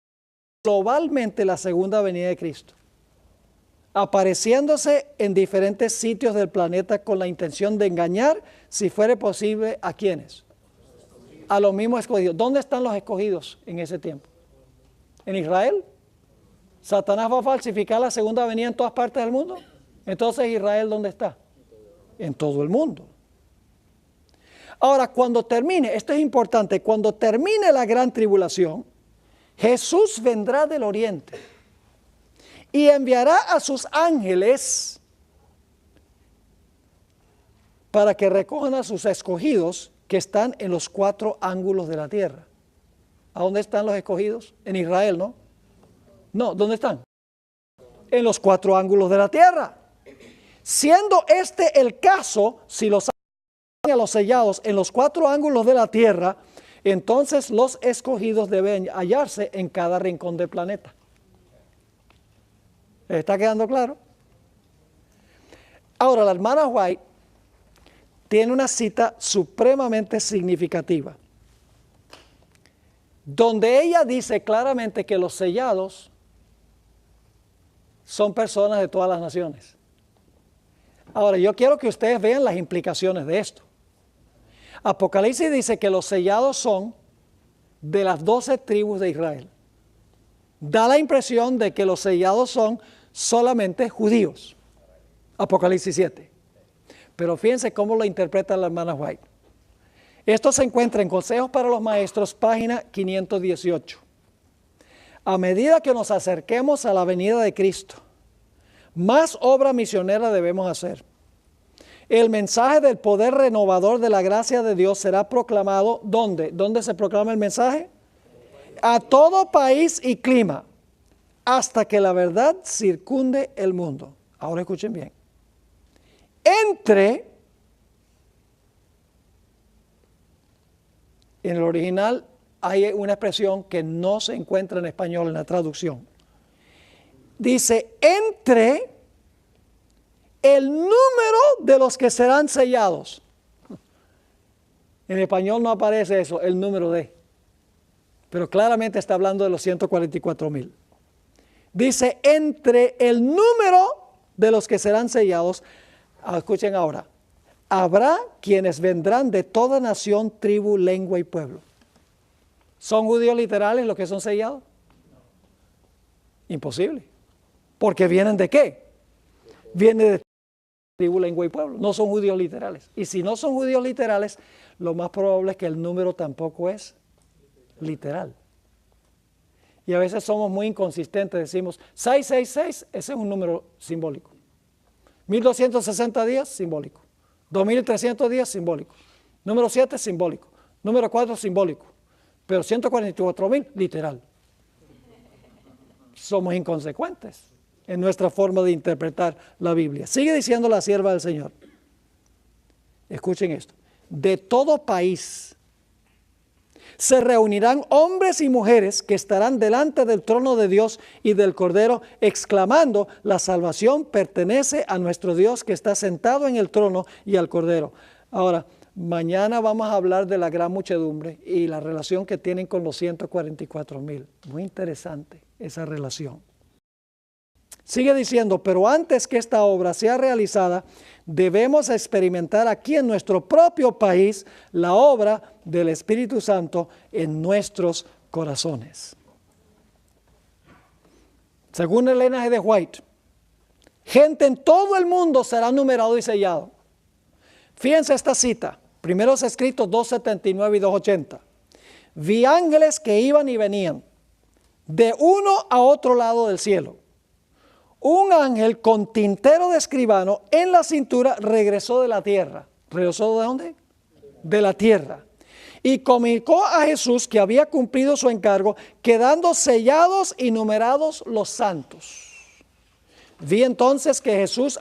globalmente la segunda venida de Cristo, apareciéndose en diferentes sitios del planeta con la intención de engañar, si fuere posible, ¿a quiénes? A los mismos escogidos. ¿Dónde están los escogidos en ese tiempo? ¿En Israel? ¿Satanás va a falsificar la segunda venida en todas partes del mundo? Entonces, ¿Israel dónde está? En todo el mundo. Ahora, cuando termine, esto es importante, cuando termine la gran tribulación, Jesús vendrá del oriente y enviará a sus ángeles para que recojan a sus escogidos que están en los 4 ángulos de la tierra. ¿A dónde están los escogidos? En Israel, ¿no? No, ¿dónde están? En los 4 ángulos de la tierra. Siendo este el caso, si los a los sellados en los 4 ángulos de la tierra, entonces los escogidos deben hallarse en cada rincón del planeta. ¿Está quedando claro? Ahora, la hermana White tiene una cita supremamente significativa, donde ella dice claramente que los sellados son personas de todas las naciones. Ahora, yo quiero que ustedes vean las implicaciones de esto. Apocalipsis dice que los sellados son de las 12 tribus de Israel. Da la impresión de que los sellados son solamente judíos. Apocalipsis 7. Pero fíjense cómo lo interpreta la hermana White. Esto se encuentra en Consejos para los Maestros, página 518. A medida que nos acerquemos a la venida de Cristo, más obra misionera debemos hacer. El mensaje del poder renovador de la gracia de Dios será proclamado, ¿dónde? ¿Dónde se proclama el mensaje? A todo país y clima, hasta que la verdad circunde el mundo. Ahora escuchen bien. En el original hay una expresión que no se encuentra en español en la traducción. Dice, entre el número de los que serán sellados. En español no aparece eso, el número de. Pero claramente está hablando de los 144,000. Dice, entre el número de los que serán sellados, escuchen ahora, habrá quienes vendrán de toda nación, tribu, lengua y pueblo. ¿Son judíos literales los que son sellados? Imposible. Porque vienen de qué? Vienen de tribu, lengua y pueblo. No son judíos literales. Y si no son judíos literales, lo más probable es que el número tampoco es literal. Y a veces somos muy inconsistentes, decimos 666, ese es un número simbólico. 1260 días, simbólico. 2300 días, simbólico. Número 7, simbólico. Número 4, simbólico. Pero 144,000, literal. Somos inconsecuentes en nuestra forma de interpretar la Biblia. Sigue diciendo la sierva del Señor. Escuchen esto. De todo país se reunirán hombres y mujeres que estarán delante del trono de Dios y del Cordero, exclamando, la salvación pertenece a nuestro Dios que está sentado en el trono y al Cordero. Ahora, mañana vamos a hablar de la gran muchedumbre y la relación que tienen con los 144,000. Muy interesante esa relación. Sigue diciendo, pero antes que esta obra sea realizada, debemos experimentar aquí en nuestro propio país la obra del Espíritu Santo en nuestros corazones. Según Elena G. de White, gente en todo el mundo será numerado y sellado. Fíjense esta cita, primeros escritos 279 y 280. Vi ángeles que iban y venían de uno a otro lado del cielo. Un ángel con tintero de escribano en la cintura regresó de la tierra. ¿Regresó de dónde? De la tierra. Y comunicó a Jesús que había cumplido su encargo, quedando sellados y numerados los santos. Vi entonces que Jesús,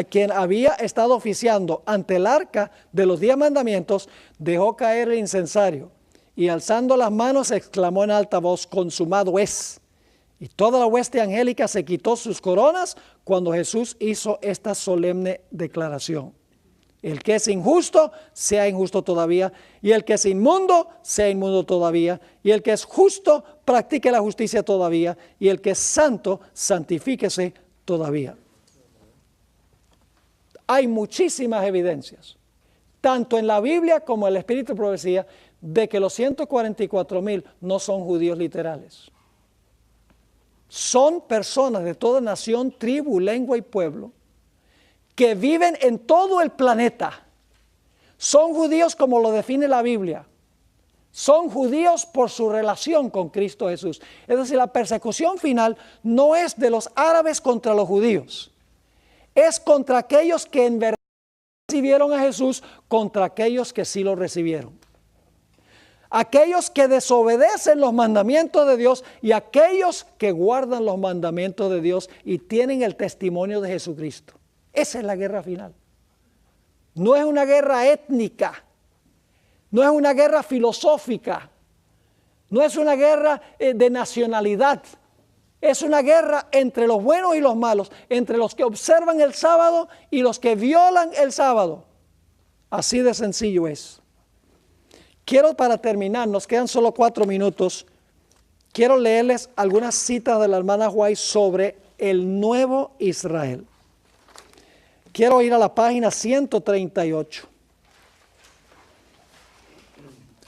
quien había estado oficiando ante el arca de los 10 mandamientos, dejó caer el incensario y alzando las manos exclamó en alta voz, consumado es. Y toda la hueste angélica se quitó sus coronas cuando Jesús hizo esta solemne declaración. El que es injusto, sea injusto todavía, y el que es inmundo, sea inmundo todavía, y el que es justo, practique la justicia todavía, y el que es santo, santifíquese todavía. Hay muchísimas evidencias, tanto en la Biblia como en el Espíritu de Profecía, de que los 144,000 no son judíos literales. Son personas de toda nación, tribu, lengua y pueblo que viven en todo el planeta. Son judíos como lo define la Biblia. Son judíos por su relación con Cristo Jesús. Es decir, la persecución final no es de los árabes contra los judíos. Es contra aquellos que en verdad recibieron a Jesús, contra aquellos que sí lo recibieron. Aquellos que desobedecen los mandamientos de Dios y aquellos que guardan los mandamientos de Dios y tienen el testimonio de Jesucristo. Esa es la guerra final. No es una guerra étnica, no es una guerra filosófica, no es una guerra de nacionalidad. Es una guerra entre los buenos y los malos, entre los que observan el sábado y los que violan el sábado. Así de sencillo es. Quiero, para terminar, nos quedan solo 4 minutos, quiero leerles algunas citas de la hermana White sobre el nuevo Israel. Quiero ir a la página 138.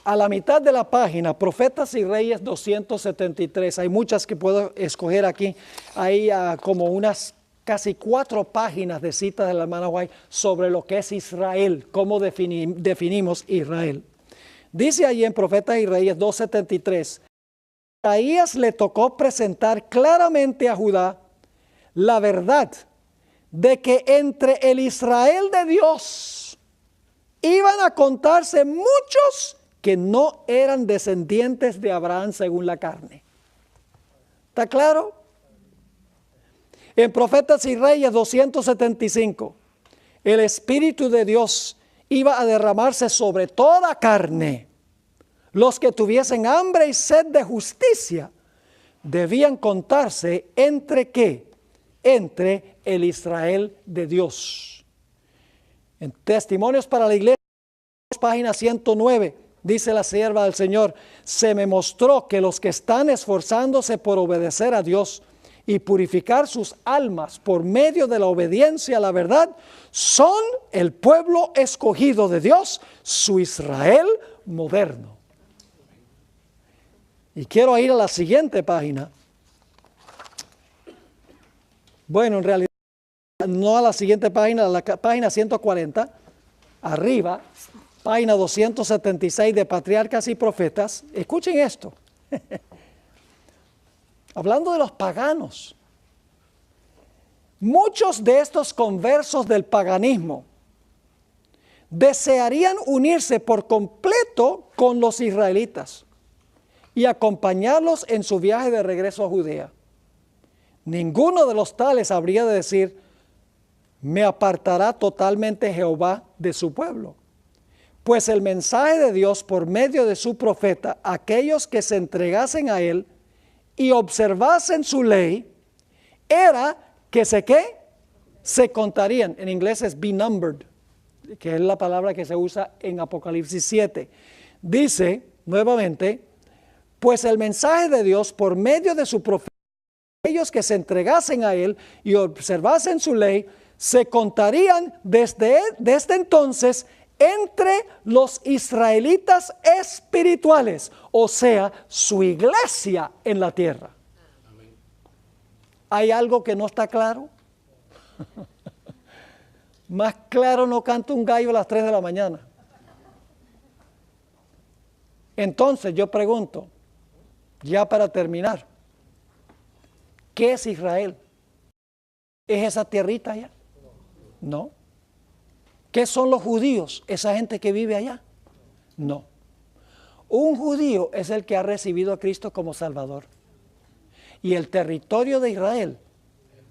A la mitad de la página, Profetas y Reyes 273. Hay muchas que puedo escoger aquí. Hay como unas casi 4 páginas de citas de la hermana White sobre lo que es Israel, cómo definimos Israel. Dice allí en Profetas y Reyes 273, a Isaías le tocó presentar claramente a Judá la verdad de que entre el Israel de Dios iban a contarse muchos que no eran descendientes de Abraham según la carne. ¿Está claro? En Profetas y Reyes 275, el Espíritu de Dios iba a derramarse sobre toda carne. Los que tuviesen hambre y sed de justicia debían contarse entre ¿qué? Entre el Israel de Dios. En Testimonios para la Iglesia, página 109, dice la sierva del Señor: se me mostró que los que están esforzándose por obedecer a Dios y purificar sus almas por medio de la obediencia a la verdad son el pueblo escogido de Dios, su Israel moderno. Y quiero ir a la siguiente página. Bueno, en realidad no a la siguiente página, a la página 140, arriba, página 276 de Patriarcas y Profetas. Escuchen esto. Hablando de los paganos. Muchos de estos conversos del paganismo desearían unirse por completo con los israelitas y acompañarlos en su viaje de regreso a Judea. Ninguno de los tales habría de decir: me apartará totalmente Jehová de su pueblo. Pues el mensaje de Dios por medio de su profeta, aquellos que se entregasen a él y observasen su ley, era que se contarían. En inglés es be numbered, que es la palabra que se usa en Apocalipsis 7. Dice nuevamente: pues el mensaje de Dios por medio de su profeta, aquellos que se entregasen a él y observasen su ley, se contarían desde entonces entre los israelitas espirituales, o sea, su iglesia en la tierra. Amén. ¿Hay algo que no está claro? Más claro no canta un gallo a las 3 de la mañana. Entonces yo pregunto, ya para terminar, ¿qué es Israel? ¿Es esa tierrita allá? No. ¿Qué son los judíos? ¿Esa gente que vive allá? No. Un judío es el que ha recibido a Cristo como Salvador. Y el territorio de Israel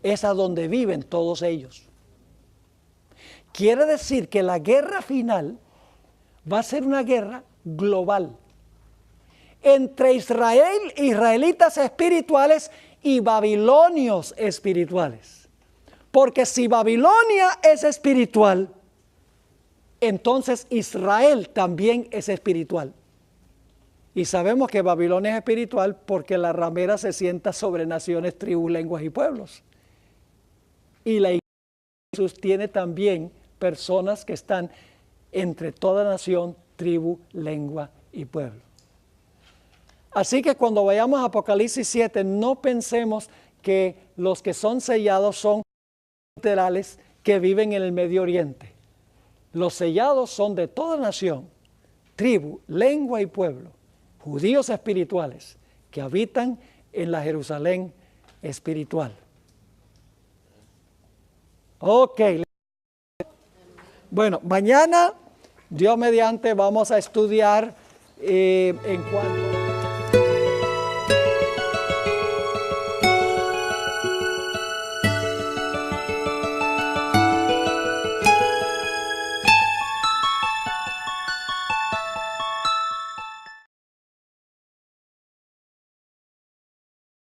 es a donde viven todos ellos. Quiere decir que la guerra final va a ser una guerra global entre israelitas espirituales y babilonios espirituales. Porque si Babilonia es espiritual, entonces Israel también es espiritual. Y sabemos que Babilonia es espiritual porque la ramera se sienta sobre naciones, tribus, lenguas y pueblos. Y la iglesia de Jesús tiene también personas que están entre toda nación, tribu, lengua y pueblo. Así que cuando vayamos a Apocalipsis 7, no pensemos que los que son sellados son literales que viven en el Medio Oriente. Los sellados son de toda nación, tribu, lengua y pueblo, judíos espirituales que habitan en la Jerusalén espiritual. Ok. Bueno, mañana, Dios mediante, vamos a estudiar en cuanto